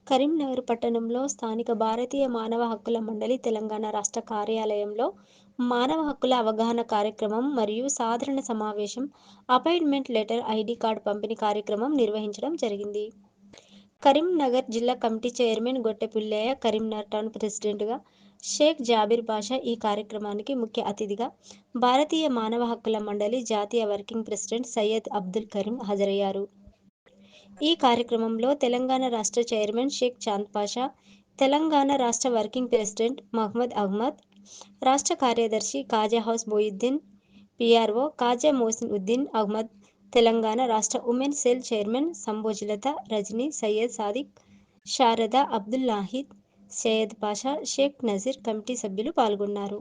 కరీంనగర్ పట్టణంలో స్థానిక భారతీయ మానవ హక్కుల మండలి తెలంగాణ రాష్ట్ర కార్యాలయంలో మానవ హక్కుల అవగాహన కార్యక్రమం మరియు సాధారణ సమావేశం, అపాయింట్మెంట్ లెటర్, ఐడి కార్డు పంపిణీ కార్యక్రమం నిర్వహించడం జరిగింది. కరీంనగర్ జిల్లా committee chairman Gotte Pullaiah, Karimnagar town ప్రెసిడెంట్గా షేక్ జాబిర్ బాషా, ఈ కార్యక్రమానికి ముఖ్య అతిథిగా భారతీయ మానవ హక్కుల మండలి జాతీయ వర్కింగ్ ప్రెసిడెంట్ సయ్యద్ అబ్దుల్ కరీం హాజరయ్యారు. ఈ కార్యక్రమంలో తెలంగాణ రాష్ట్ర చైర్మన్ షేక్ చాంద్ పాషా, తెలంగాణ రాష్ట్ర వర్కింగ్ ప్రెసిడెంట్ మహ్మద్ అహ్మద్, రాష్ట్ర కార్యదర్శి ఖాజా హౌస్ మొయిద్దీన్, పిఆర్ఓ ఖాజా మోసిన్ ఉద్దీన్ అహ్మద్, తెలంగాణ రాష్ట్ర women cell chairman Sambojilatha, Rajani, Syed Sadiq, Sharada, Abdul Nahid, Syed Pasha, Sheikh Nazir committee సభ్యులు పాల్గొన్నారు.